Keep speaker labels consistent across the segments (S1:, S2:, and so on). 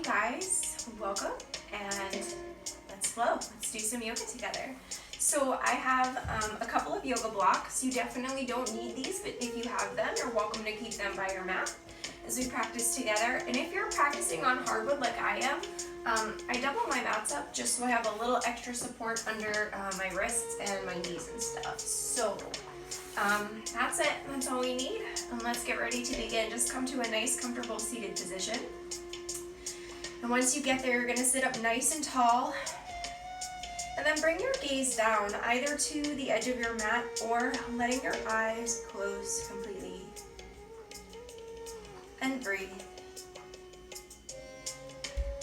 S1: guys, welcome, and let's flow. Let's do some yoga together. So I have a couple of yoga blocks. You definitely don't need these, but if you have them, you're welcome to keep them by your mat as we practice together. And if you're practicing on hardwood like I am, I double my mats up just so I have a little extra support under my wrists and my knees and stuff. So that's it. That's all we need. And let's get ready to begin. Just come to a nice, comfortable seated position. And once you get there, you're going to sit up nice and tall. And then bring your gaze down, either to the edge of your mat or letting your eyes close completely. And breathe.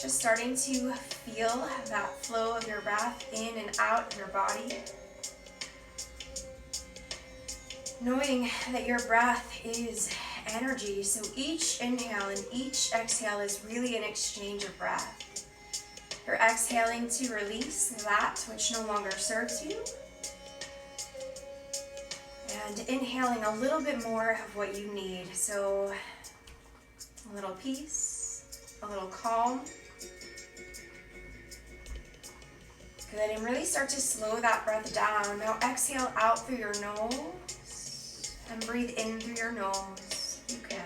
S1: Just starting to feel that flow of your breath in and out of your body. Knowing that your breath is energy, so each inhale and each exhale is really an exchange of breath. You're exhaling to release that which no longer serves you, and inhaling a little bit more of what you need. So a little peace, a little calm. Good, and really start to slow that breath down. Now exhale out through your nose and breathe in through your nose. You can.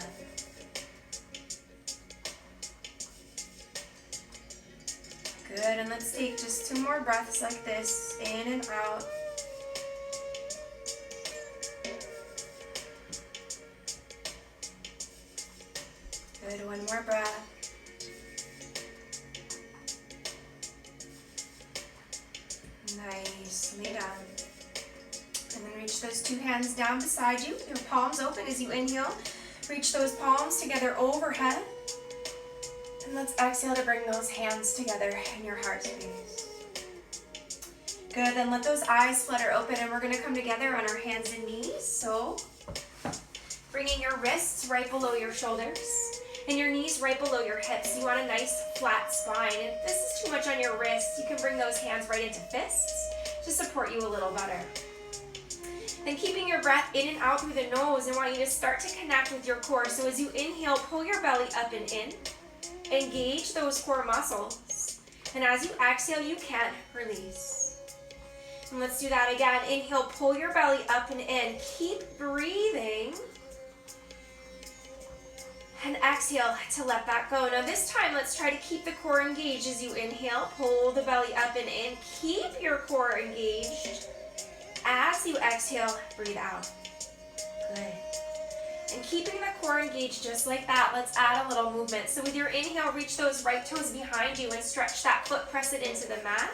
S1: Good, and let's take just 2 more breaths like this, in and out. Good, 1 more breath. Nicely done. And then reach those 2 hands down beside you. Your palms open as you inhale. Reach those palms together overhead. And let's exhale to bring those hands together in your heart space. Good, then let those eyes flutter open and we're going to come together on our hands and knees. So, bringing your wrists right below your shoulders and your knees right below your hips. You want a nice flat spine. If this is too much on your wrists, you can bring those hands right into fists to support you a little better. Then keeping your breath in and out through the nose, I want you to start to connect with your core. So as you inhale, pull your belly up and in. Engage those core muscles. And as you exhale, you can release. And let's do that again. Inhale, pull your belly up and in. Keep breathing. And exhale to let that go. Now this time, let's try to keep the core engaged as you inhale. Pull the belly up and in. Keep your core engaged. As you exhale, breathe out. Good. And keeping the core engaged just like that, let's add a little movement. So with your inhale, reach those right toes behind you and stretch that foot, press it into the mat.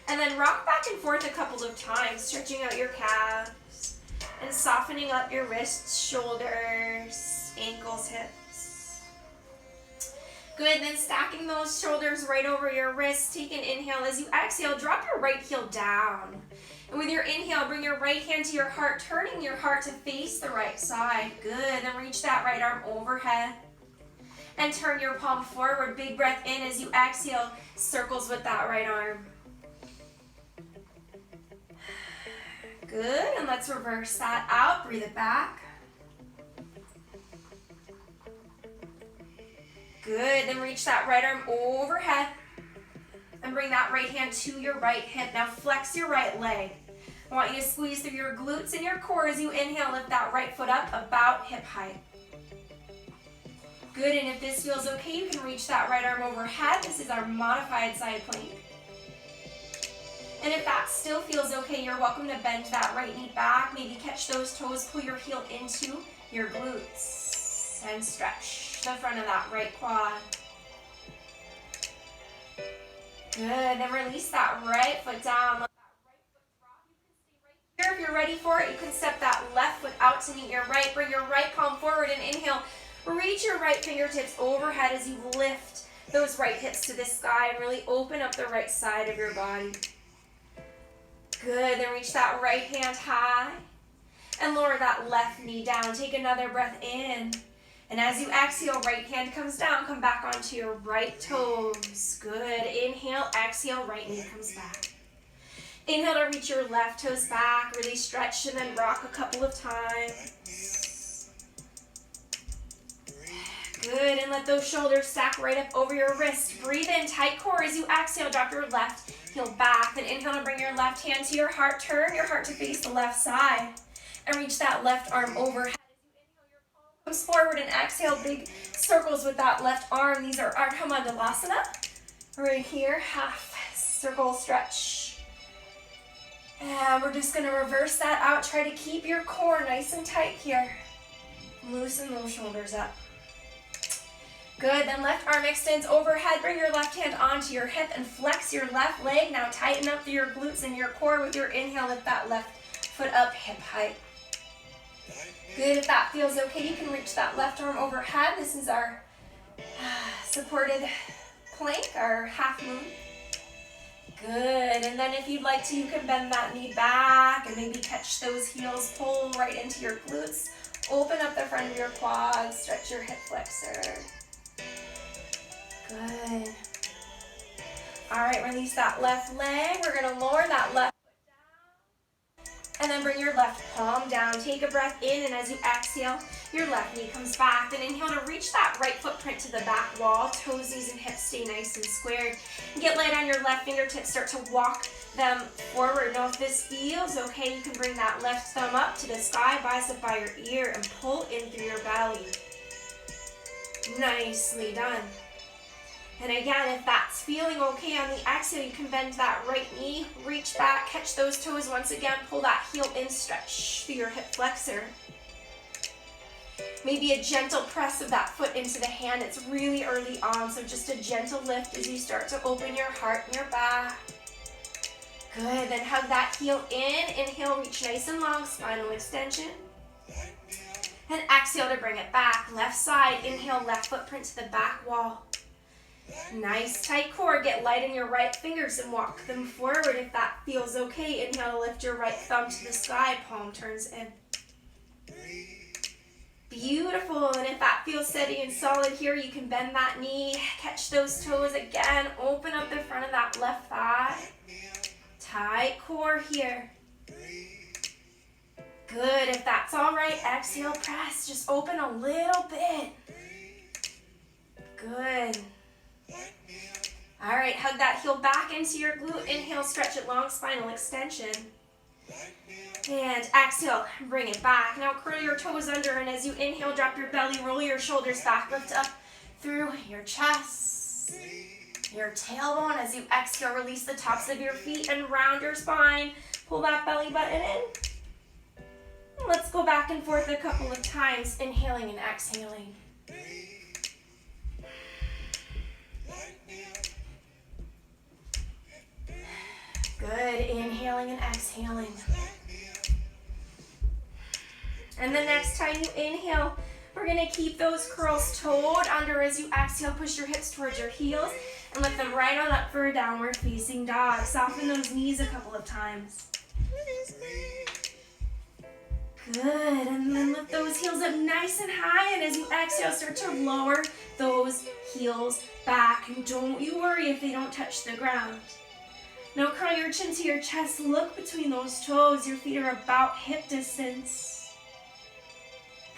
S1: And then rock back and forth a couple of times, stretching out your calves and softening up your wrists, shoulders, ankles, hips. Good, then stacking those shoulders right over your wrists. Take an inhale. As you exhale, drop your right heel down. And with your inhale, bring your right hand to your heart, turning your heart to face the right side. Good, then reach that right arm overhead. And turn your palm forward. Big breath in as you exhale, circles with that right arm. Good, and let's reverse that out. Breathe it back. Good, then reach that right arm overhead. And bring that right hand to your right hip. Now flex your right leg. I want you to squeeze through your glutes and your core as you inhale. Lift that right foot up about hip height. Good, and if this feels okay, you can reach that right arm overhead. This is our modified side plank. And if that still feels okay, you're welcome to bend that right knee back. Maybe catch those toes, pull your heel into your glutes. And stretch the front of that right quad. Good, then release that right foot down. Let that right foot drop. You can stay right here if you're ready for it. You can step that left foot out to meet your right. Bring your right palm forward and inhale. Reach your right fingertips overhead as you lift those right hips to the sky and really open up the right side of your body. Good, then reach that right hand high and lower that left knee down. Take another breath in. And as you exhale, right hand comes down, come back onto your right toes. Good. Inhale, exhale, right knee comes back. Inhale to reach your left toes back, really stretch and then rock a couple of times. Good, and let those shoulders stack right up over your wrist. Breathe in, tight core as you exhale, drop your left heel back. Then inhale to bring your left hand to your heart. Turn your heart to face the left side. And reach that left arm overhead. As you inhale, your palm comes forward and exhale, big circles with that left arm. These are Ardha Mandhalasana. Right here, half circle stretch. And we're just going to reverse that out. Try to keep your core nice and tight here. Loosen those shoulders up. Good, then left arm extends overhead. Bring your left hand onto your hip and flex your left leg. Now tighten up through your glutes and your core with your inhale. Lift that left foot up, hip height. Good, if that feels okay, you can reach that left arm overhead. This is our supported plank, our half moon. Good, and then if you'd like to, you can bend that knee back and maybe catch those heels, pull right into your glutes. Open up the front of your quads, stretch your hip flexor. Good. All right, release that left leg. We're going to lower that left foot down. And then bring your left palm down. Take a breath in, and as you exhale, your left knee comes back. Then inhale to reach that right footprint to the back wall. Toes, knees, and hips stay nice and squared. Get light on your left fingertips. Start to walk them forward. Now, if this feels okay, you can bring that left thumb up to the sky, bicep by your ear, and pull in through your belly. Nicely done. And again, if that's feeling okay on the exhale, you can bend that right knee, reach back, catch those toes once again, pull that heel in, stretch through your hip flexor. Maybe a gentle press of that foot into the hand. It's really early on, so just a gentle lift as you start to open your heart and your back. Good, then hug that heel in. Inhale, reach nice and long, spinal extension. And exhale to bring it back. Left side, inhale, left footprint to the back wall. Nice tight core. Get light in your right fingers and walk them forward if that feels okay. Inhale to lift your right thumb to the sky, palm turns in. Beautiful, and if that feels steady and solid here, you can bend that knee, catch those toes again, open up the front of that left thigh. Tight core here. Good, if that's all right, exhale, press, just open a little bit. Good. All right, hug that heel back into your glute. Inhale, stretch it long, spinal extension. And exhale, bring it back. Now curl your toes under, and as you inhale, drop your belly, roll your shoulders back, lift up through your chest, your tailbone. As you exhale, release the tops of your feet and round your spine. Pull that belly button in. And let's go back and forth a couple of times, inhaling and exhaling. Good, inhaling and exhaling. And the next time you inhale, we're gonna keep those curls toed under. As you exhale, push your hips towards your heels and lift them right on up for a downward facing dog. Soften those knees a couple of times. Good, and then lift those heels up nice and high, and as you exhale, start to lower those heels back. And don't you worry if they don't touch the ground. Now curl your chin to your chest, look between those toes. Your feet are about hip distance.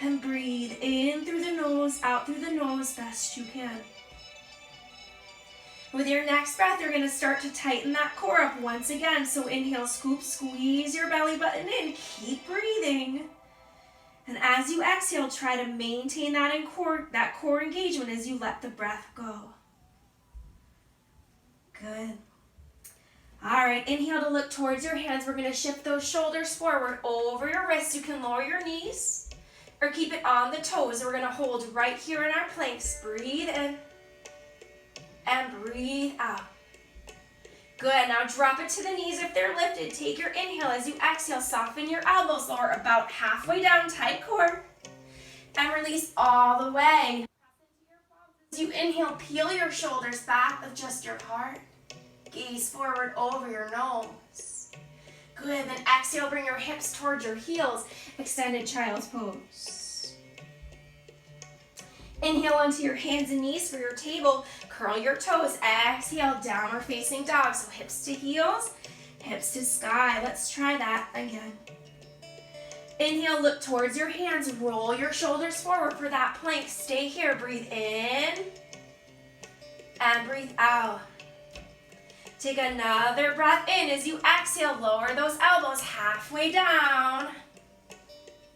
S1: And breathe in through the nose, out through the nose, best you can. With your next breath, you're gonna start to tighten that core up once again. So inhale, scoop, squeeze your belly button in, keep breathing. And as you exhale, try to maintain that core engagement as you let the breath go. Good. All right, inhale to look towards your hands. We're gonna shift those shoulders forward over your wrists. You can lower your knees or keep it on the toes. We're gonna hold right here in our planks. Breathe in and breathe out. Good, now drop it to the knees if they're lifted. Take your inhale. As you exhale, soften your elbows, lower about halfway down, tight core. And release all the way. As you inhale, peel your shoulders back, adjust your heart. Gaze forward over your nose. Good, then exhale, bring your hips towards your heels. Extended child's pose. Inhale onto your hands and knees for your table. Curl your toes. Exhale, downward facing dog. So hips to heels, hips to sky. Let's try that again. Inhale, look towards your hands. Roll your shoulders forward for that plank. Stay here. Breathe in and breathe out. Take another breath in. As you exhale, lower those elbows halfway down.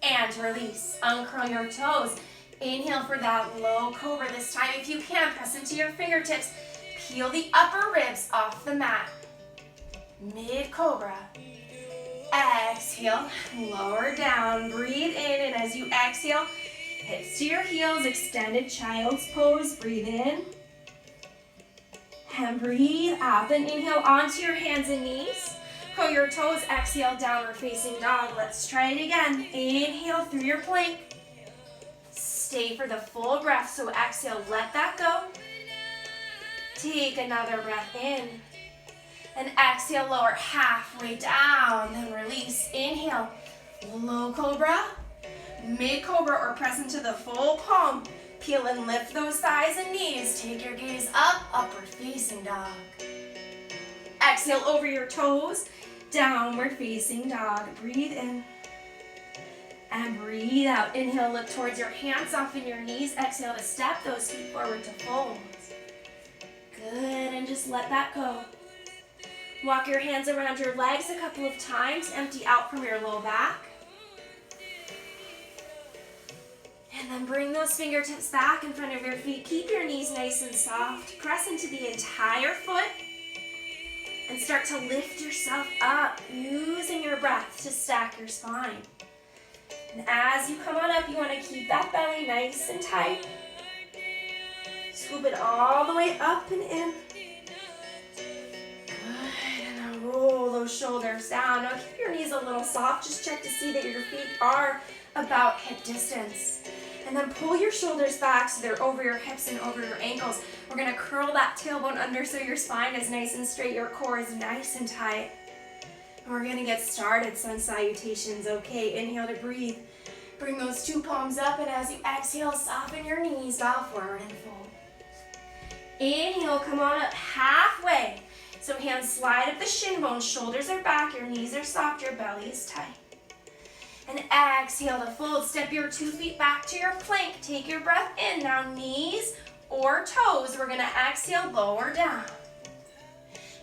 S1: And release. Uncurl your toes. Inhale for that low cobra. This time, if you can, press into your fingertips. Peel the upper ribs off the mat. Mid-cobra. Exhale, lower down. Breathe in, and as you exhale, hips to your heels, extended child's pose. Breathe in. And breathe out. Then inhale onto your hands and knees. Curl your toes. Exhale, downward facing dog. Let's try it again. Inhale through your plank. Stay for the full breath. So exhale, let that go. Take another breath in. And exhale, lower halfway down. Then release. Inhale, low cobra, mid cobra, or press into the full palm. Peel and lift those thighs and knees. Take your gaze up, upward facing dog. Exhale over your toes, downward facing dog. Breathe in and breathe out. Inhale, look towards your hands, soften your knees. Exhale to step those feet forward to folds. Good, and just let that go. Walk your hands around your legs a couple of times. Empty out from your low back. And then bring those fingertips back in front of your feet. Keep your knees nice and soft. Press into the entire foot. And start to lift yourself up, using your breath to stack your spine. And as you come on up, you want to keep that belly nice and tight. Scoop it all the way up and in. Good, and then roll those shoulders down. Now keep your knees a little soft. Just check to see that your feet are about hip distance. And then pull your shoulders back so they're over your hips and over your ankles. We're going to curl that tailbone under so your spine is nice and straight. Your core is nice and tight. And we're going to get started. Sun salutations. Okay, inhale to breathe. Bring those two palms up, and as you exhale, soften your knees, bow forward and fold. Inhale, come on up halfway. So hands slide up the shin bones, shoulders are back, your knees are soft, your belly is tight. And exhale to fold. Step your 2 feet back to your plank. Take your breath in. Now knees or toes. We're going to exhale, lower down.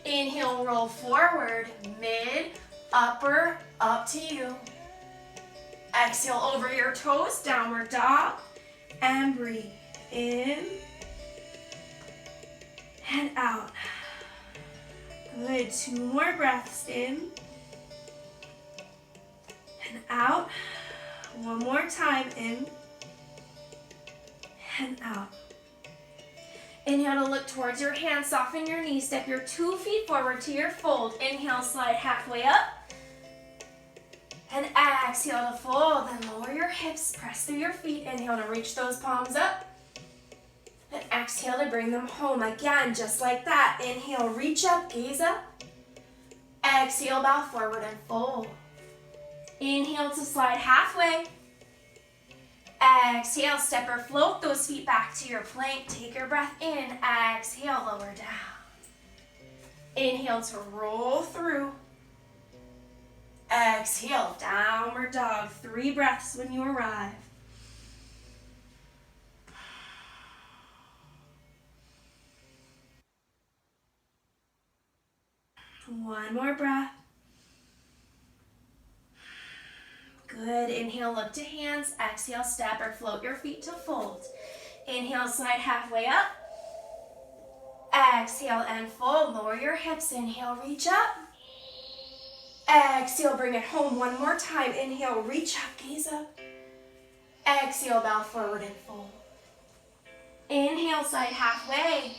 S1: Inhale, roll forward. Mid, upper, up to you. Exhale over your toes, downward dog. And breathe in and out. Good. 2 more breaths in. And out. 1 more time, in and out. Inhale to look towards your hands, soften your knees, step your 2 feet forward to your fold. Inhale, slide halfway up. And exhale to fold, then lower your hips, press through your feet. Inhale to reach those palms up. And exhale to bring them home. Again, just like that. Inhale, reach up, gaze up. Exhale, bow forward and fold. Inhale to slide halfway. Exhale, step or float those feet back to your plank. Take your breath in. Exhale, lower down. Inhale to roll through. Exhale, downward dog. 3 breaths when you arrive. One more breath. Good. Inhale, look to hands. Exhale, step or float your feet to fold. Inhale, slide halfway up. Exhale and fold. Lower your hips. Inhale, reach up. Exhale, bring it home. 1 more time. Inhale, reach up, gaze up. Exhale, bow forward and fold. Inhale, slide halfway.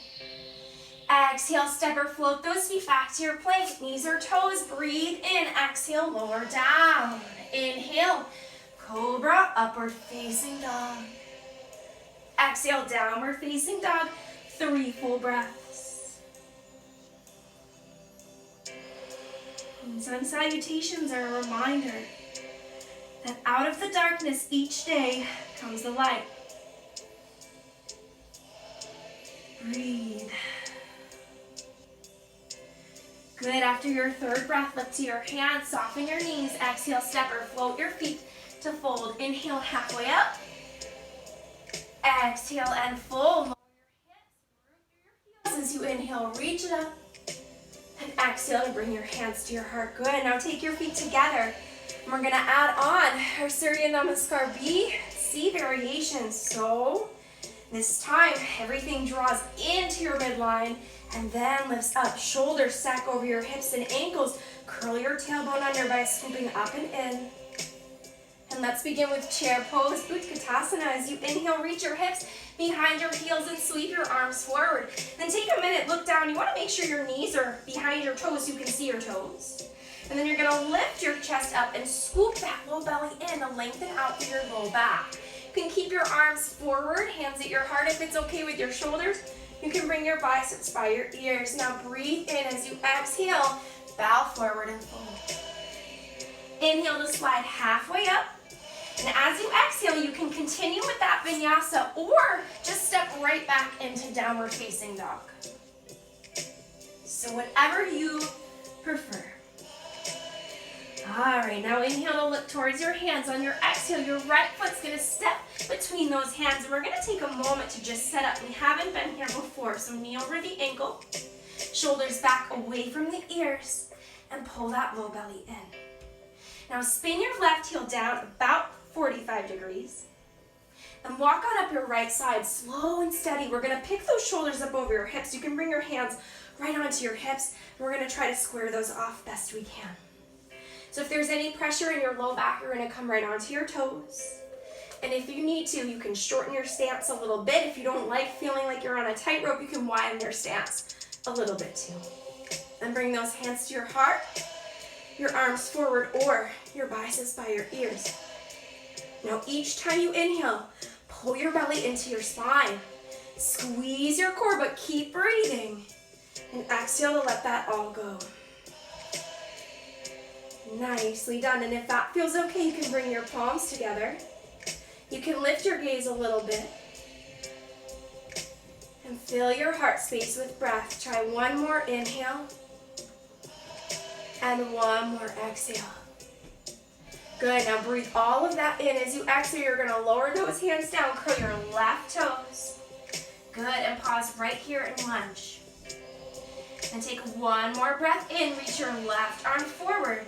S1: Exhale, step or float those feet back to your plank. Knees or toes. Breathe in. Exhale, lower down. Inhale, cobra, upward facing dog. Exhale, downward facing dog. 3 full breaths. And sun salutations are a reminder that out of the darkness each day comes the light. Breathe. Good. After your 3rd breath, lift to your hands, soften your knees. Exhale, step or float your feet. to fold. Inhale, halfway up. Exhale and fold. Lower your hips, root through your heels as you inhale, reach it up. And exhale to bring your hands to your heart. Good. Now take your feet together. And we're going to add on our Surya Namaskar B, C variation. So this time, everything draws into your midline and then lifts up. Shoulders stack over your hips and ankles. Curl your tailbone under by scooping up and in. And let's begin with chair pose, Utkatasana. As you inhale, reach your hips behind your heels and sweep your arms forward. Then take a minute, look down. You want to make sure your knees are behind your toes so you can see your toes. And then you're going to lift your chest up and scoop that low belly in to lengthen out through your low back. You can keep your arms forward, hands at your heart if it's okay with your shoulders. You can bring your biceps by your ears. Now breathe in as you exhale, bow forward and fold. Inhale to slide halfway up. And as you exhale, you can continue with that vinyasa or just step right back into downward facing dog. So whatever you prefer. All right, now inhale to look towards your hands. On your exhale, your right foot's gonna step between those hands. And we're gonna take a moment to just set up. We haven't been here before, so knee over the ankle, shoulders back away from the ears, and pull that low belly in. Now spin your left heel down about 45 degrees. And walk on up your right side, slow and steady. We're gonna pick those shoulders up over your hips. You can bring your hands right onto your hips. And we're gonna try to square those off best we can. So if there's any pressure in your low back, you're gonna come right onto your toes. And if you need to, you can shorten your stance a little bit. If you don't like feeling like you're on a tightrope, you can widen your stance a little bit too. And bring those hands to your heart, your arms forward, or your biceps by your ears. Now each time you inhale, pull your belly into your spine. Squeeze your core, but keep breathing. And exhale to let that all go. Nicely done. And if that feels okay, you can bring your palms together. You can lift your gaze a little bit. And fill your heart space with breath. Try one more inhale. And one more exhale. Good, now breathe all of that in. As you exhale, you're gonna lower those hands down, curl your left toes. Good, and pause right here and lunge. And take one more breath in, reach your left arm forward.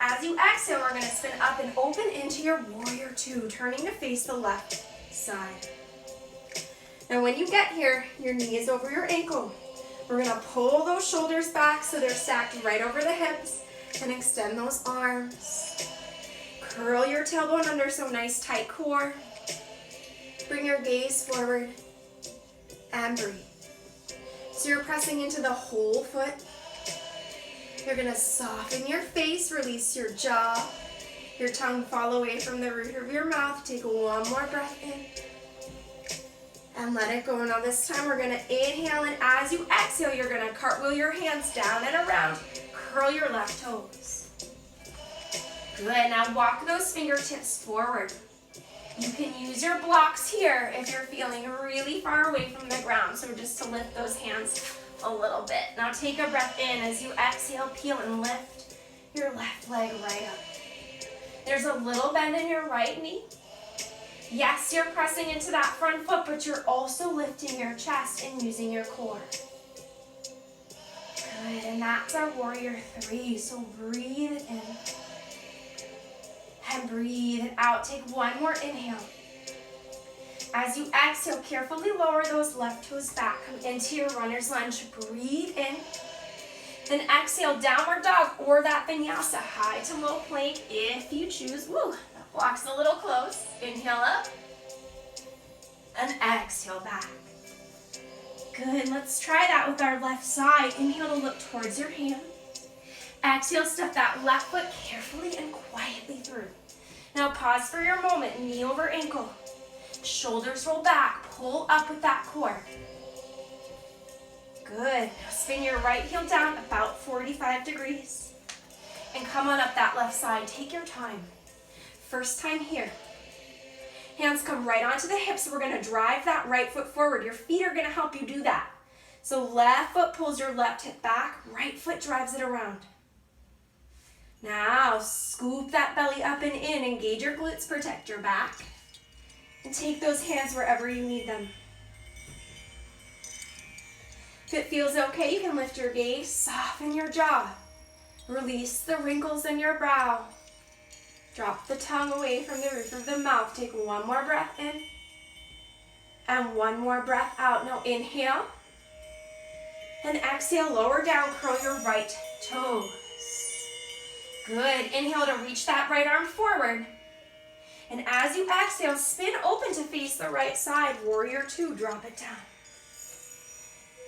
S1: As you exhale, we're gonna spin up and open into your warrior two, turning to face the left side. Now when you get here, your knee is over your ankle. We're gonna pull those shoulders back so they're stacked right over the hips and extend those arms. Curl your tailbone under, so nice tight core. Bring your gaze forward and breathe. So you're pressing into the whole foot. You're gonna soften your face, release your jaw. Your tongue fall away from the root of your mouth. Take one more breath in. And let it go. Now this time we're gonna inhale, and as you exhale, you're gonna cartwheel your hands down and around. Curl your left toes. Good, now walk those fingertips forward. You can use your blocks here if you're feeling really far away from the ground, so just to lift those hands a little bit. Now take a breath in. As you exhale, peel and lift your left leg right up. There's a little bend in your right knee. Yes, you're pressing into that front foot, but you're also lifting your chest and using your core. Good, and that's our warrior three, so breathe it in. And breathe it out. Take one more inhale. As you exhale, carefully lower those left toes back. Come into your runner's lunge. Breathe in. Then exhale, downward dog or that vinyasa, high to low plank if you choose. Woo, that block's a little close. Inhale up. And exhale back. Good, let's try that with our left side. Inhale to look towards your hand. Exhale, step that left foot carefully and quietly through. Now pause for your moment, knee over ankle. Shoulders roll back, pull up with that core. Good, now spin your right heel down about 45 degrees. And come on up that left side, take your time. First time here. Hands come right onto the hips. We're gonna drive that right foot forward. Your feet are gonna help you do that. So left foot pulls your left hip back, right foot drives it around. Now, scoop that belly up and in. Engage your glutes, protect your back. And take those hands wherever you need them. If it feels okay, you can lift your gaze, soften your jaw. Release the wrinkles in your brow. Drop the tongue away from the roof of the mouth. Take one more breath in. And one more breath out. Now inhale. And exhale, lower down, curl your right toes. Good. Inhale to reach that right arm forward. And as you exhale, spin open to face the right side. Warrior two, drop it down.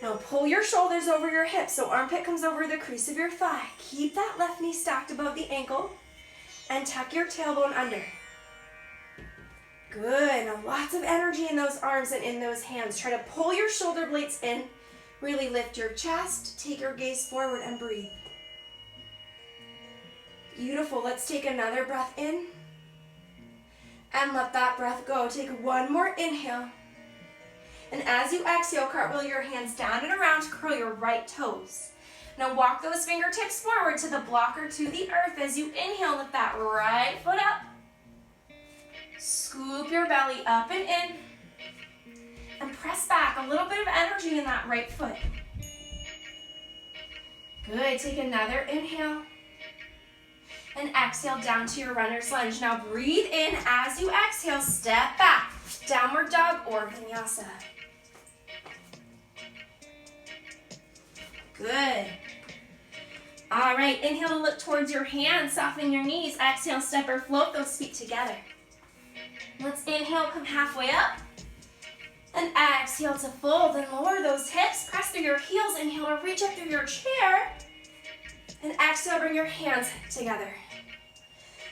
S1: Now pull your shoulders over your hips so armpit comes over the crease of your thigh. Keep that left knee stacked above the ankle and tuck your tailbone under. Good. Now lots of energy in those arms and in those hands. Try to pull your shoulder blades in. Really lift your chest. Take your gaze forward and breathe. Beautiful. Let's take another breath in. And let that breath go. Take one more inhale. And as you exhale, cartwheel your hands down and around to curl your right toes. Now walk those fingertips forward to the block or to the earth. As you inhale, lift that right foot up. Scoop your belly up and in. And press back. A little bit of energy in that right foot. Good. Take another inhale. And exhale down to your runner's lunge. Now breathe in as you exhale. Step back. Downward dog or vinyasa. Good. All right, inhale to look towards your hands, soften your knees. Exhale, step or float those feet together. Let's inhale, come halfway up. And exhale to fold and lower those hips. Press through your heels. Inhale to reach up through your chair. And exhale, bring your hands together.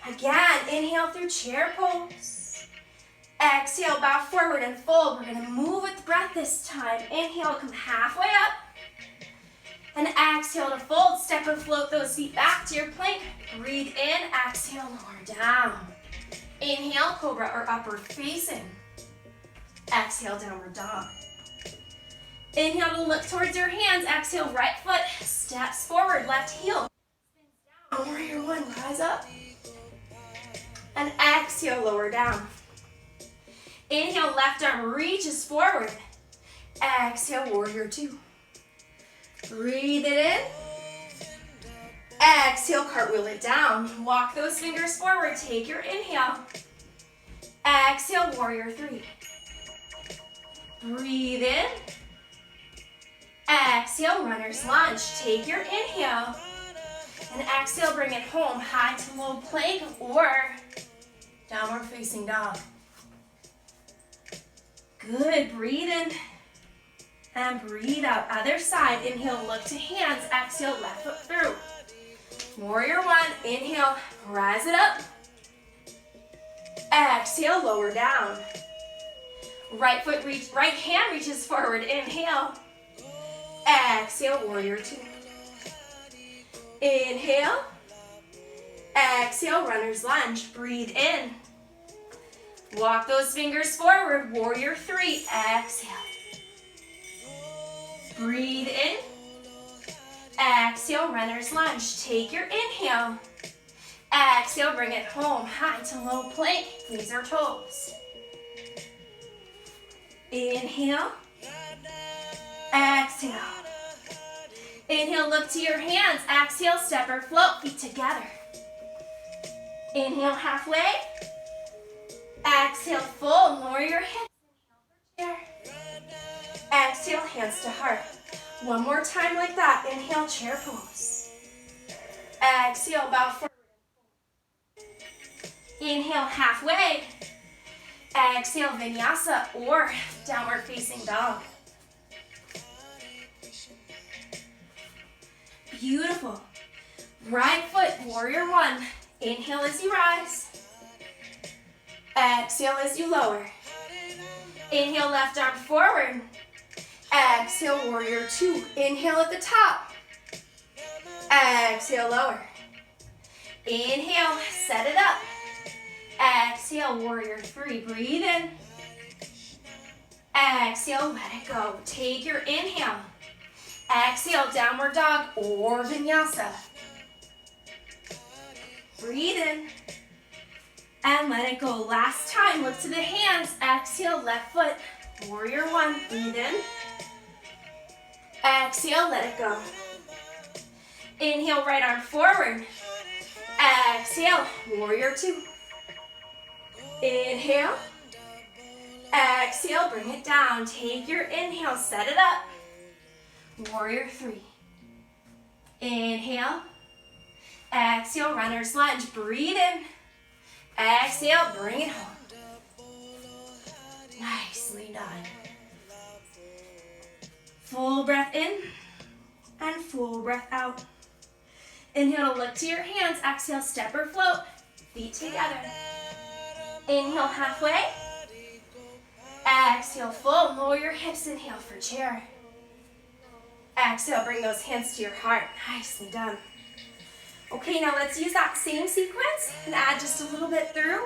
S1: Again, inhale through chair pose. Exhale, bow forward and fold. We're going to move with breath this time. Inhale, come halfway up. And exhale to fold. Step or float those feet back to your plank. Breathe in. Exhale, lower down. Inhale, cobra or upward facing. Exhale, downward dog. Inhale to look towards your hands. Exhale, right foot steps forward. Left heel spins down. Warrior one, rise up. And exhale, lower down. Inhale, left arm reaches forward. Exhale, warrior two. Breathe it in. Exhale, cartwheel it down. Walk those fingers forward. Take your inhale. Exhale, warrior three. Breathe in. Exhale, runner's lunge. Take your inhale. And exhale, bring it home. High to low plank or downward facing dog. Good. Breathe in. And breathe out. Other side. Inhale, look to hands. Exhale, left foot through. Warrior one. Inhale, rise it up. Exhale, lower down. Right hand reaches forward. Inhale. Exhale, warrior two. Inhale. Exhale, runner's lunge. Breathe in. Walk those fingers forward. Warrior three. Exhale. Breathe in. Exhale, runner's lunge. Take your inhale. Exhale, bring it home. High to low plank. Knees or toes. Inhale. Exhale. Inhale, look to your hands. Exhale, step or float, feet together. Inhale, halfway. Exhale, fold. Lower your hips. Inhale for chair. Exhale, hands to heart. One more time like that. Inhale, chair pose. Exhale, bow forward. Inhale, halfway. Exhale, vinyasa or downward facing dog. Beautiful. Right foot, warrior one. Inhale as you rise. Exhale as you lower. Inhale, left arm forward. Exhale, warrior two. Inhale at the top. Exhale, lower. Inhale, set it up. Exhale, warrior three. Breathe in. Exhale, let it go. Take your inhale. Exhale, downward dog or vinyasa. breathe in, and let it go. Last time, look to the hands, exhale, left foot, warrior one, breathe in, exhale, let it go. Inhale, right arm forward, exhale, warrior two, inhale, exhale, bring it down, take your inhale, set it up, warrior three, inhale, exhale, runner's lunge, breathe in, exhale, bring it home. Nicely done. Full breath in and full breath out. Inhale to look to your hands, exhale, step or float, feet together. Inhale halfway, exhale full, lower your hips, inhale for chair. Exhale, bring those hands to your heart, nicely done. Okay, now let's use that same sequence and add just a little bit through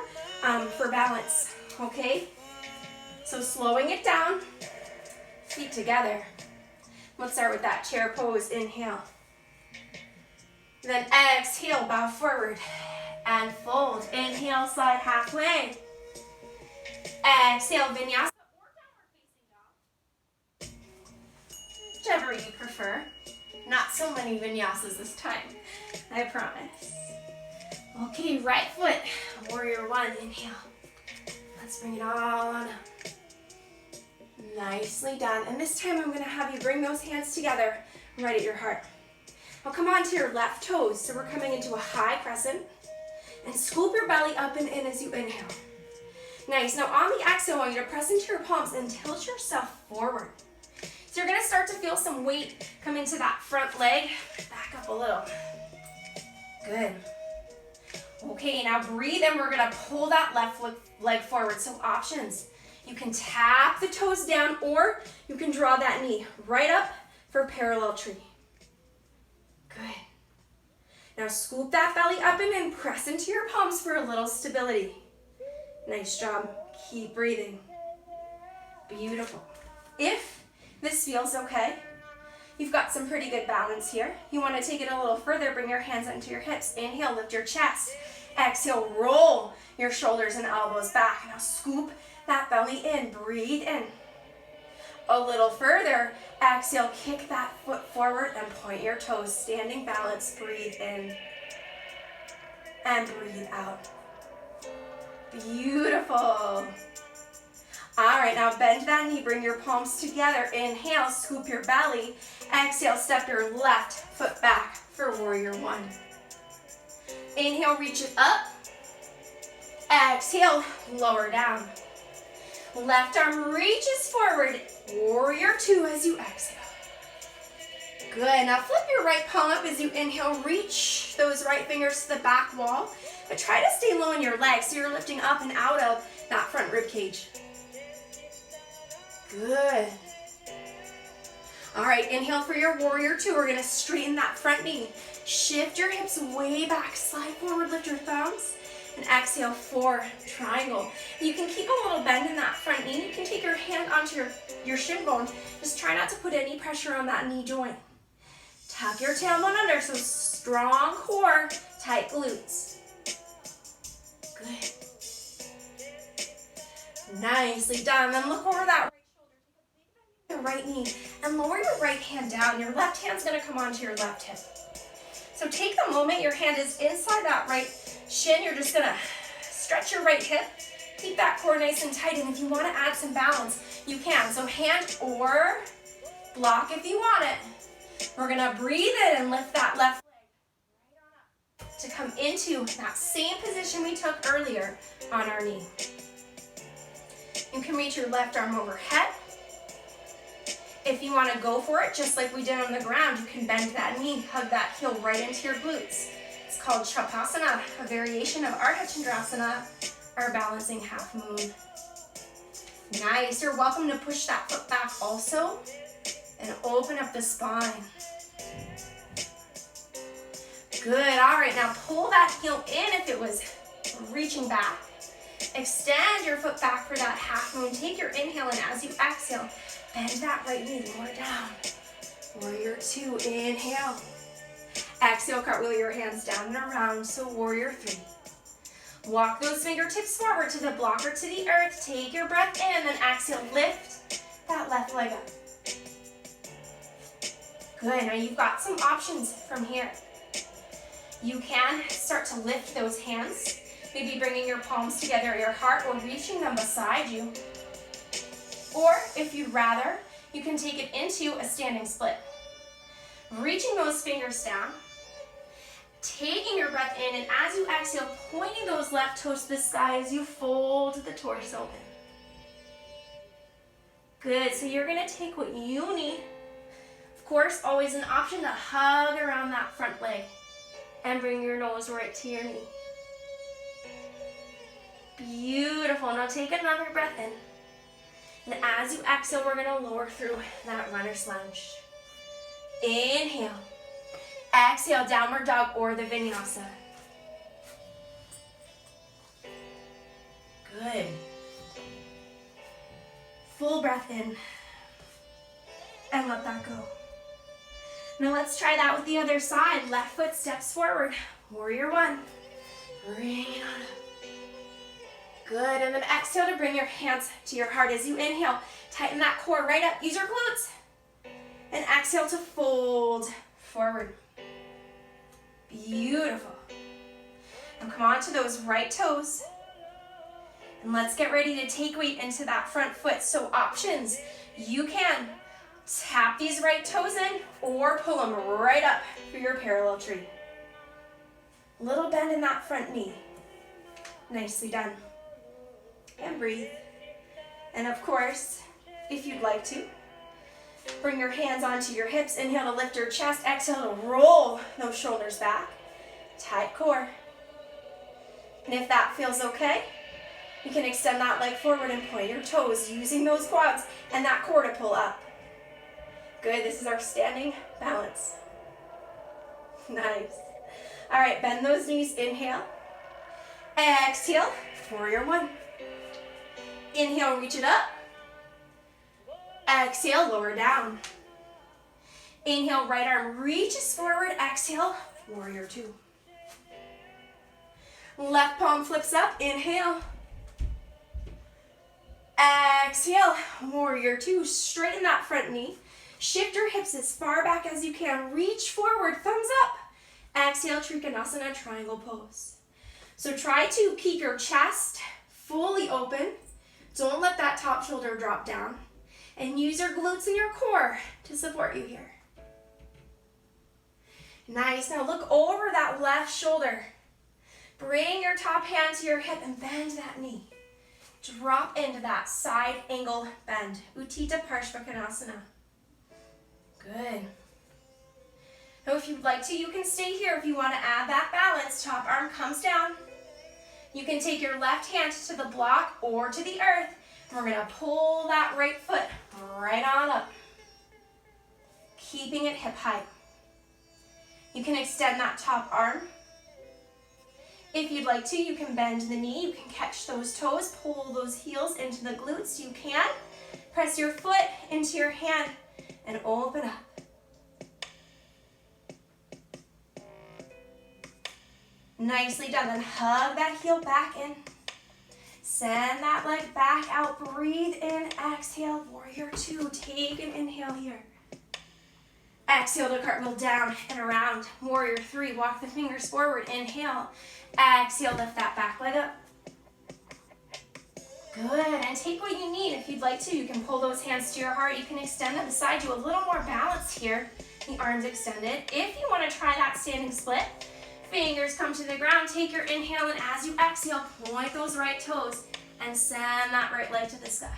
S1: for balance, okay? So slowing it down, feet together. Let's start with that chair pose, inhale. Then exhale, bow forward and fold. Inhale, slide halfway. Exhale, vinyasa or downward facing dog. Whichever you prefer. Not so many vinyasas this time, I promise. Okay, right foot, warrior one, inhale. Let's bring it all on up. Nicely done. And this time I'm going to have you bring those hands together right at your heart. Now come on to your left toes. So we're coming into a high crescent. And scoop your belly up and in as you inhale. Nice. Now on the exhale, I want you to press into your palms and tilt yourself forward. So you're going to start to feel some weight come into that front leg. Back up a little. Good. Okay, now breathe in. We're going to pull that left leg forward. So options. You can tap the toes down or you can draw that knee right up for parallel tree. Good. Now scoop that belly up and in. Press into your palms for a little stability. Nice job. Keep breathing. Beautiful. If this feels okay, you've got some pretty good balance here. You want to take it a little further. Bring your hands into your hips. Inhale, lift your chest. Exhale, roll your shoulders and elbows back. Now scoop that belly in. Breathe in. A little further. Exhale, kick that foot forward and point your toes. Standing balance. Breathe in and breathe out. Beautiful. All right, now bend that knee. Bring your palms together. Inhale, scoop your belly. Exhale, step your left foot back for warrior one. Inhale, reach it up. Exhale, lower down. Left arm reaches forward. Warrior two as you exhale. Good. Now flip your right palm up as you inhale. Reach those right fingers to the back wall. But try to stay low in your legs so you're lifting up and out of that front rib cage. Good. All right, inhale for your warrior two. We're going to straighten that front knee. Shift your hips way back. Slide forward, lift your thumbs. And exhale for triangle. You can keep a little bend in that front knee. You can take your hand onto your shin bone. Just try not to put any pressure on that knee joint. Tuck your tailbone under, so strong core, tight glutes. Good. Nicely done. Then look over that right shoulder. Take a big bend in your right knee and lower your right hand down. Your left hand's going to come onto your left hip. So take the moment your hand is inside that right shin. You're just going to stretch your right hip. Keep that core nice and tight. And if you want to add some balance, you can. So hand or block if you want it. We're going to breathe in and lift that left leg right on up to come into that same position we took earlier on our knee. You can reach your left arm overhead. If you want to go for it, just like we did on the ground, you can bend that knee, hug that heel right into your glutes. It's called Shavasana, a variation of Ardha Chandrasana, our balancing half moon. Nice. You're welcome to push that foot back also and open up the spine. Good. All right, now pull that heel in if it was reaching back. Extend your foot back for that half moon. Take your inhale, and as you exhale, bend that right knee lower down. Warrior two, inhale. Exhale, cartwheel your hands down and around, so warrior three. Walk those fingertips forward to the block or to the earth. Take your breath in, then exhale, lift that left leg up. Good, now you've got some options from here. You can start to lift those hands, maybe bringing your palms together at your heart or reaching them beside you. Or if you'd rather, you can take it into a standing split. Reaching those fingers down, taking your breath in, and as you exhale, pointing those left toes to the sky as you fold the torso in. Good, so you're gonna take what you need. Of course, always an option to hug around that front leg and bring your nose right to your knee. Beautiful, now take another breath in. And as you exhale, we're gonna lower through that runner's lunge. Inhale. Exhale, downward dog or the vinyasa. Good. Full breath in. And let that go. Now let's try that with the other side. Left foot steps forward. Warrior one. Bring it on up. Good, and then exhale to bring your hands to your heart as you inhale. Tighten that core right up. Use your glutes. And exhale to fold forward. Beautiful. Now come on to those right toes. And let's get ready to take weight into that front foot. So options, you can tap these right toes in or pull them right up for your parallel tree. Little bend in that front knee. Nicely done. And breathe. And of course, if you'd like to, bring your hands onto your hips. Inhale to lift your chest. Exhale to roll those shoulders back. Tight core. And if that feels okay, you can extend that leg forward and point your toes using those quads and that core to pull up. Good, this is our standing balance. Nice. All right, bend those knees. Inhale. Exhale, warrior one. Inhale, reach it up. Exhale, lower down. Inhale, right arm reaches forward. Exhale, warrior two. Left palm flips up. Inhale. Exhale, warrior two. Straighten that front knee. Shift your hips as far back as you can. Reach forward, thumbs up. Exhale, Trikonasana, triangle pose. So try to keep your chest fully open. Don't let that top shoulder drop down. And use your glutes and your core to support you here. Nice, now look over that left shoulder. Bring your top hand to your hip and bend that knee. Drop into that side angle bend. Utthita Parshvakonasana. Good. Now if you'd like to, you can stay here. If you want to add that balance, top arm comes down. You can take your left hand to the block or to the earth. And we're going to pull that right foot right on up. Keeping it hip height. You can extend that top arm. If you'd like to, you can bend the knee. You can catch those toes, pull those heels into the glutes. You can. Press your foot into your hand and open up. Nicely done. Then hug that heel back in. Send that leg back out. Breathe in. Exhale. Warrior two. Take an inhale here. Exhale to cartwheel down and around. Warrior three. Walk the fingers forward. Inhale. Exhale. Lift that back leg up. Good. And take what you need. If you'd like to, you can pull those hands to your heart. You can extend them beside you. A little more balance here. The arms extended. If you want to try that standing split, fingers come to the ground. Take your inhale, and as you exhale, point those right toes and send that right leg to the sky.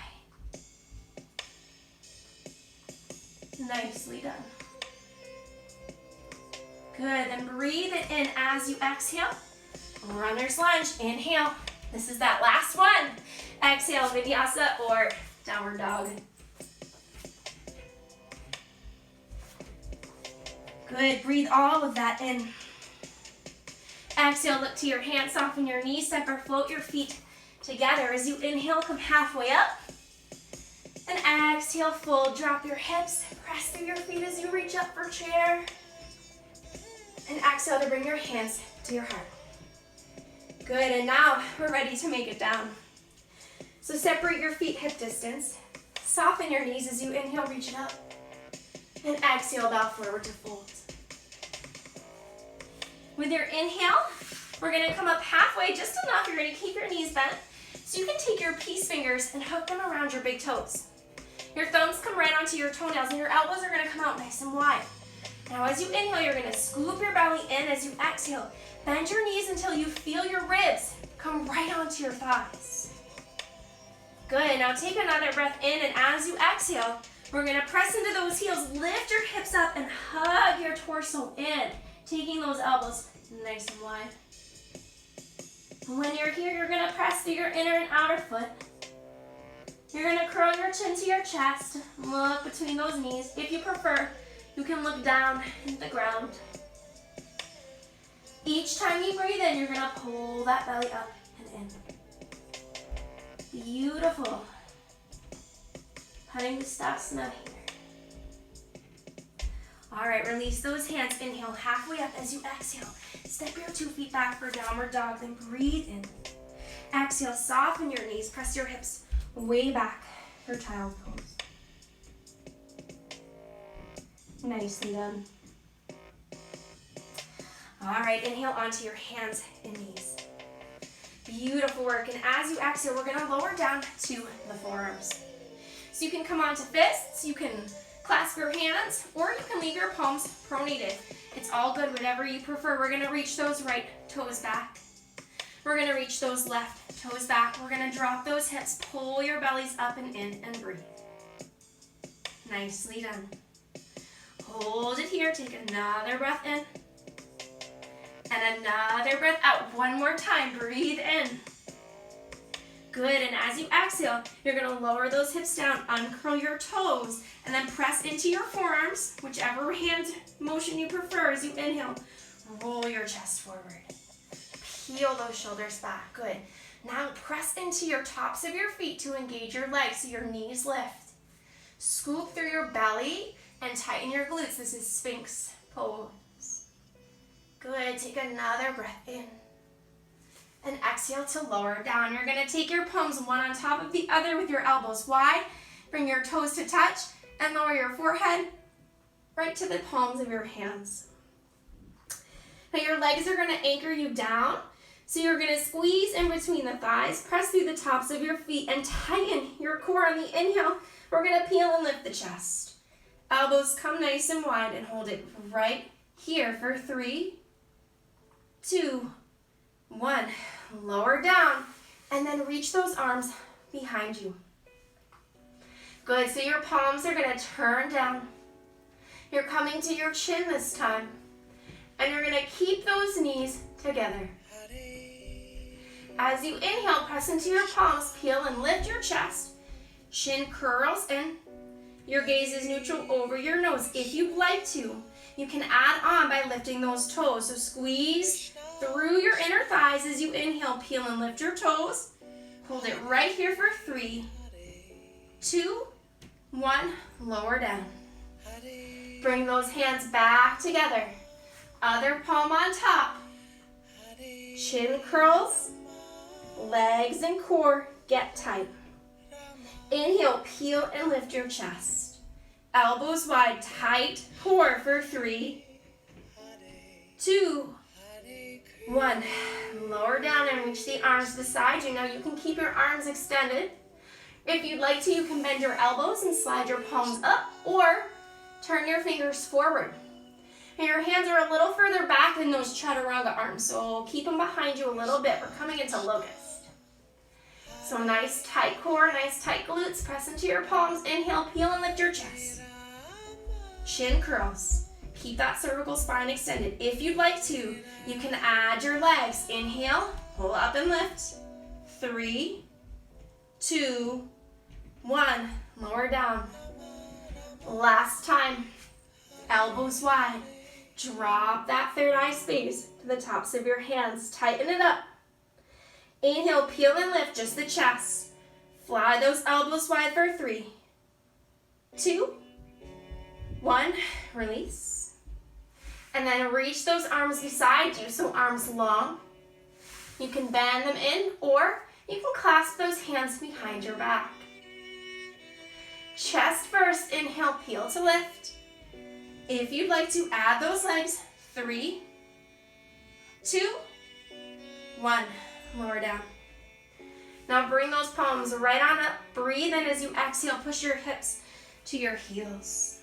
S1: Nicely done. Good, then breathe it in as you exhale. Runner's lunge, inhale. This is that last one. Exhale, vinyasa or downward dog. Good, breathe all of that in. Exhale, look to your hands, soften your knees, step or float your feet together. As you inhale, come halfway up. And exhale, fold, drop your hips, press through your feet as you reach up for chair. And exhale to bring your hands to your heart. Good, and now we're ready to make it down. So separate your feet hip distance. Soften your knees as you inhale, reach it up. And exhale, bow forward to fold. With your inhale, we're gonna come up halfway, just enough. You're gonna keep your knees bent. So you can take your peace fingers and hook them around your big toes. Your thumbs come right onto your toenails and your elbows are gonna come out nice and wide. Now as you inhale, you're gonna scoop your belly in. As you exhale, bend your knees until you feel your ribs come right onto your thighs. Good, now take another breath in, and as you exhale, we're gonna press into those heels, lift your hips up and hug your torso in, taking those elbows nice and wide. When you're here, you're gonna press through your inner and outer foot. You're gonna curl your chin to your chest, look between those knees. If you prefer, you can look down into the ground. Each time you breathe in, you're gonna pull that belly up and in. Beautiful. Heading to Stasana here. All right, release those hands. Inhale halfway up as you exhale. Step your 2 feet back for downward dog, then breathe in. Exhale, soften your knees, press your hips way back for child pose. Nicely done. All right, inhale onto your hands and knees. Beautiful work, and as you exhale, we're gonna lower down to the forearms. So you can come onto fists, you can clasp your hands, or you can leave your palms pronated. It's all good, whatever you prefer. We're gonna reach those right toes back. We're gonna reach those left toes back. We're gonna drop those hips, pull your bellies up and in, and breathe. Nicely done. Hold it here, take another breath in. And another breath out. One more time, breathe in. Good, and as you exhale, you're gonna lower those hips down, uncurl your toes, and then press into your forearms, whichever hand motion you prefer as you inhale. Roll your chest forward. Peel those shoulders back, good. Now press into your tops of your feet to engage your legs so your knees lift. Scoop through your belly and tighten your glutes. This is Sphinx pose. Good, take another breath in. And exhale to lower down. You're gonna take your palms one on top of the other with your elbows wide. Bring your toes to touch and lower your forehead right to the palms of your hands. Now your legs are gonna anchor you down. So you're gonna squeeze in between the thighs, press through the tops of your feet, and tighten your core on the inhale. We're gonna peel and lift the chest. Elbows come nice and wide and hold it right here for 3, 2, 1. Lower down and then reach those arms behind you. Good, so your palms are gonna turn down. You're coming to your chin this time. And you're gonna keep those knees together. As you inhale, press into your palms, peel and lift your chest. Chin curls in. Your gaze is neutral over your nose. If you'd like to, you can add on by lifting those toes. So squeeze through your inner thighs as you inhale, peel and lift your toes. Hold it right here for 3, 2, 1. Lower down. Bring those hands back together. Other palm on top. Chin curls. Legs and core get tight. Inhale, peel and lift your chest. Elbows wide, tight core for 3, 2, 1. Lower down and reach the arms beside you. Now you can keep your arms extended. If you'd like to, you can bend your elbows and slide your palms up, or turn your fingers forward. And your hands are a little further back than those chaturanga arms, so keep them behind you a little bit. We're coming into locust. So nice tight core, nice tight glutes. Press into your palms. Inhale, peel and lift your chest. Chin curls. Keep that cervical spine extended. If you'd like to, you can add your legs. Inhale, pull up and lift. 3, 2, 1. Lower down. Last time. Elbows wide. Drop that third eye space to the tops of your hands. Tighten it up. Inhale, peel and lift just the chest. Fly those elbows wide for 3, 2, 1. Release. And then reach those arms beside you, so arms long. You can bend them in, or you can clasp those hands behind your back. Chest first, inhale, peel to lift. If you'd like to add those legs, 3, 2, 1, lower down. Now bring those palms right on up. Breathe in as you exhale, push your hips to your heels.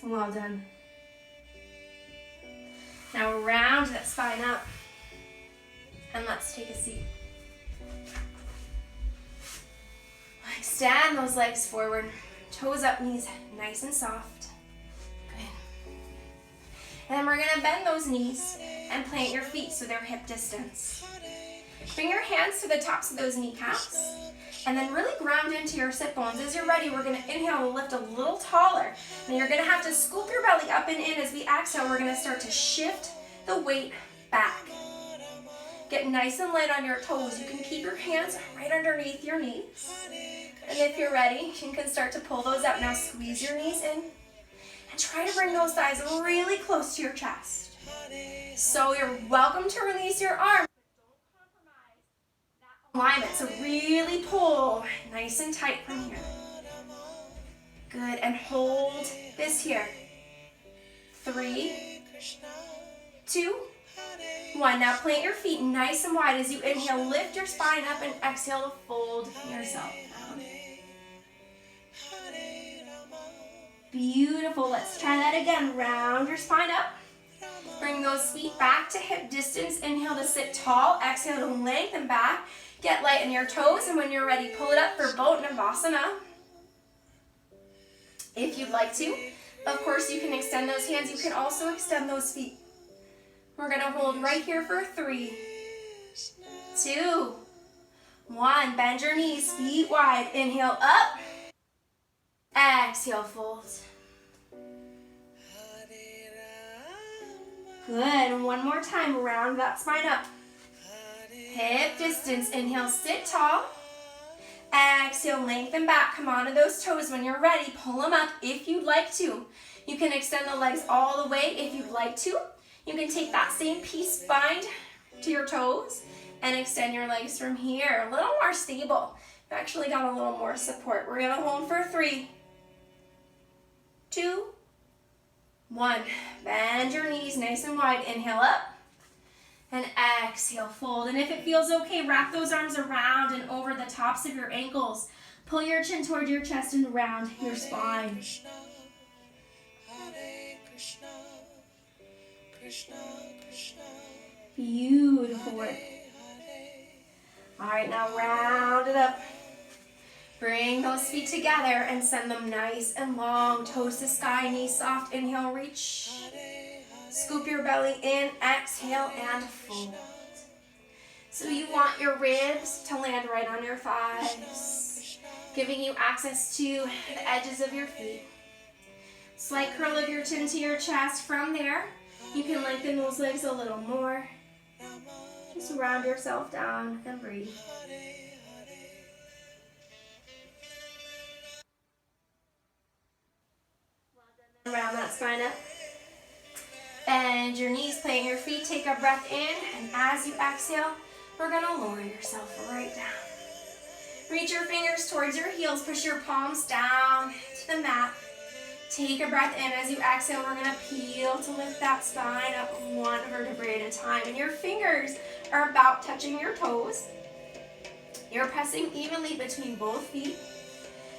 S1: Well done. Now round that spine up, and let's take a seat. Extend those legs forward, toes up, knees nice and soft. Good. And then we're gonna bend those knees and plant your feet so they're hip distance. Bring your hands to the tops of those kneecaps, and then really ground into your sit bones. As you're ready, we're gonna inhale and lift a little taller. Then you're gonna have to scoop your belly up and in. As we exhale, we're gonna start to shift the weight back. Get nice and light on your toes. You can keep your hands right underneath your knees. And if you're ready, you can start to pull those out. Now squeeze your knees in and try to bring those thighs really close to your chest. So you're welcome to release your arms, but don't compromise that alignment. So really pull nice and tight from here. Good, and hold this here. 3, 2, 1. Now plant your feet nice and wide as you inhale, lift your spine up, and exhale to fold yourself down. Beautiful. Let's try that again. Round your spine up. Bring those feet back to hip distance. Inhale to sit tall. Exhale to lengthen back. Get light in your toes, and when you're ready, pull it up for Uttanasana. If you'd like to, of course, you can extend those hands. You can also extend those feet. We're going to hold right here for 3, 2, 1. Bend your knees, feet wide. Inhale up. Exhale, fold. Good. One more time. Round that spine up. Hip distance. Inhale, sit tall. Exhale, lengthen back. Come onto those toes. When you're ready, pull them up if you'd like to. You can extend the legs all the way if you'd like to. You can take that same piece, bind to your toes, and extend your legs from here. A little more stable. You've actually got a little more support. We're going to hold for 3, 2, 1. Bend your knees nice and wide. Inhale up. And exhale, fold. And if it feels okay, wrap those arms around and over the tops of your ankles. Pull your chin toward your chest and round your spine. Beautiful work. All right, now round it up. Bring those feet together and send them nice and long. Toes to sky, knees soft. Inhale, reach. Scoop your belly in. Exhale and fold. So you want your ribs to land right on your thighs, giving you access to the edges of your feet. Slight curl of your chin to your chest. From there, you can lengthen those legs a little more. Just round yourself down and breathe. Round that spine up. Bend your knees, plant your feet, take a breath in, and as you exhale, we're going to lower yourself right down. Reach your fingers towards your heels, push your palms down to the mat. Take a breath in. As you exhale, we're going to peel to lift that spine up one vertebrae at a time. And your fingers are about touching your toes. You're pressing evenly between both feet.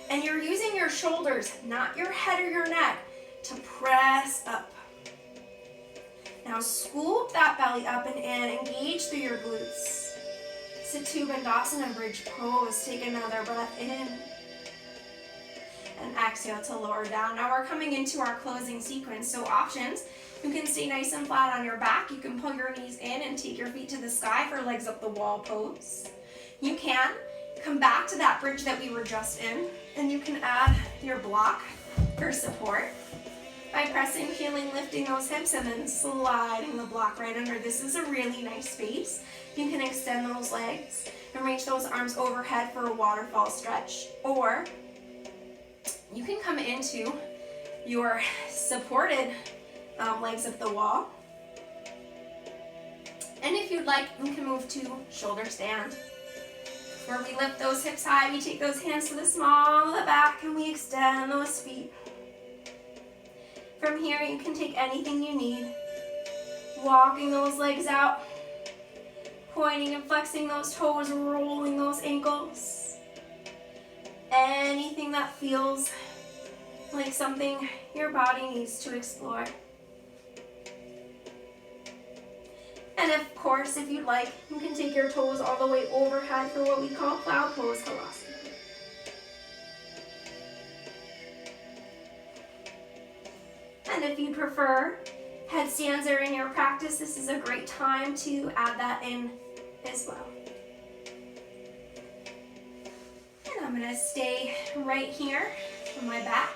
S1: And you're using your shoulders, not your head or your neck, to press up. Now scoop that belly up and in. Engage through your glutes. Uttanasana, bridge pose. Take another breath in. And exhale to lower down. Now we're coming into our closing sequence. So options, you can stay nice and flat on your back. You can pull your knees in and take your feet to the sky for legs up the wall pose. You can come back to that bridge that we were just in, and you can add your block for support by pressing, feeling, lifting those hips, and then sliding the block right under. This is a really nice space. You can extend those legs and reach those arms overhead for a waterfall stretch, or You can come into your supported legs of the wall. And if you'd like, you can move to shoulder stand. Where we lift those hips high, we take those hands to the small of the back and we extend those feet. From here, you can take anything you need. Walking those legs out, pointing and flexing those toes, rolling those ankles. Anything that feels like something your body needs to explore. And of course, if you'd like, you can take your toes all the way overhead for what we call cloud pose Halasana. And if you prefer, headstands are in your practice, this is a great time to add that in as well. And I'm gonna stay right here on my back.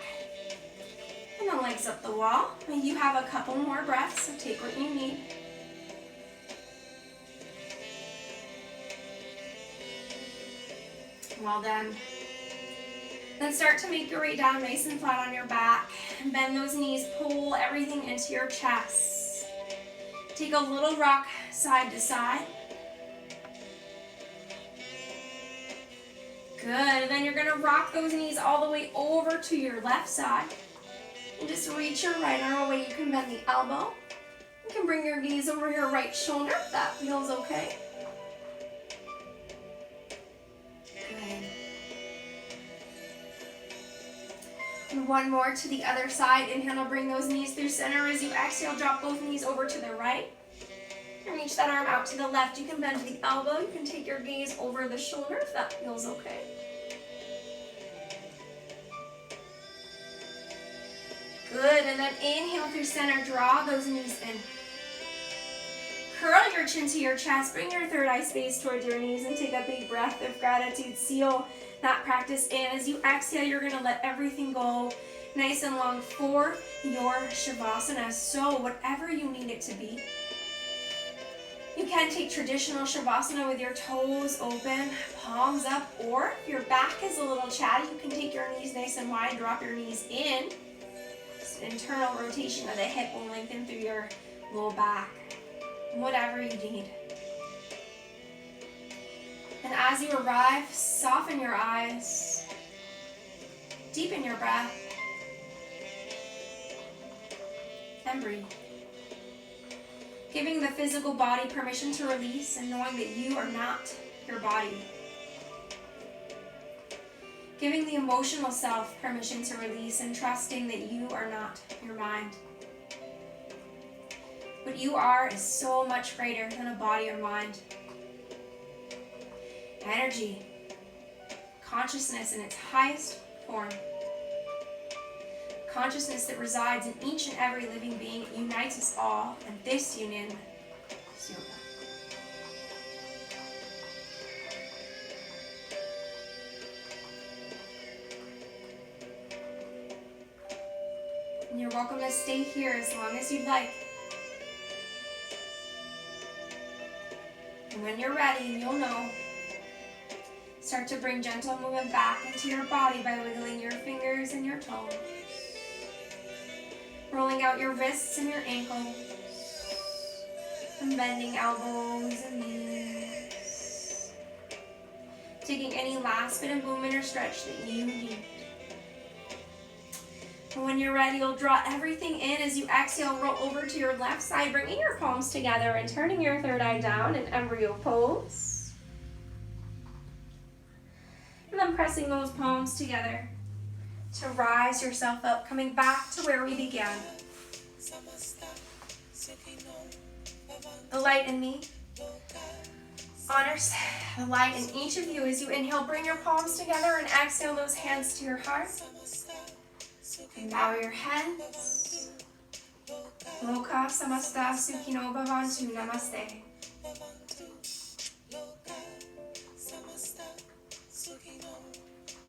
S1: And the legs up the wall. And you have a couple more breaths, so take what you need. Well done. Then start to make your way down nice and flat on your back. And bend those knees, pull everything into your chest. Take a little rock side to side. Good, and then you're gonna rock those knees all the way over to your left side. And just reach your right arm away. You can bend the elbow. You can bring your gaze over your right shoulder if that feels okay. Good. And one more to the other side. Inhale, bring those knees through center. As you exhale, drop both knees over to the right. And reach that arm out to the left. You can bend the elbow. You can take your gaze over the shoulder if that feels okay. Good, and then inhale through center, draw those knees in. Curl your chin to your chest, bring your third eye space towards your knees and take a big breath of gratitude. Seal that practice in. As you exhale, you're gonna let everything go nice and long for your Shavasana. So whatever you need it to be. You can take traditional Shavasana with your toes open, palms up, or if your back is a little chatty, you can take your knees nice and wide, drop your knees in. Internal rotation of the hip will lengthen through your low back. Whatever you need. And as you arrive, soften your eyes. Deepen your breath. And breathe. Giving the physical body permission to release and knowing that you are not your body. Giving the emotional self permission to release and trusting that you are not your mind. What you are is so much greater than a body or mind. Energy, consciousness in its highest form. Consciousness that resides in each and every living being unites us all, and this union is yoga. And you're welcome to stay here as long as you'd like. And when you're ready, you'll know. Start to bring gentle movement back into your body by wiggling your fingers and your toes. Rolling out your wrists and your ankles. And bending elbows and knees. Taking any last bit of movement or stretch that you need. And when you're ready, you'll draw everything in. As you exhale, roll over to your left side, bringing your palms together and turning your third eye down in embryo pose. And then pressing those palms together to rise yourself up, coming back to where we began. The light in me honors the light in each of you. As you inhale, bring your palms together and exhale those hands to your heart. And bow your heads. Loka samasta sukhino bhavantu. Namaste.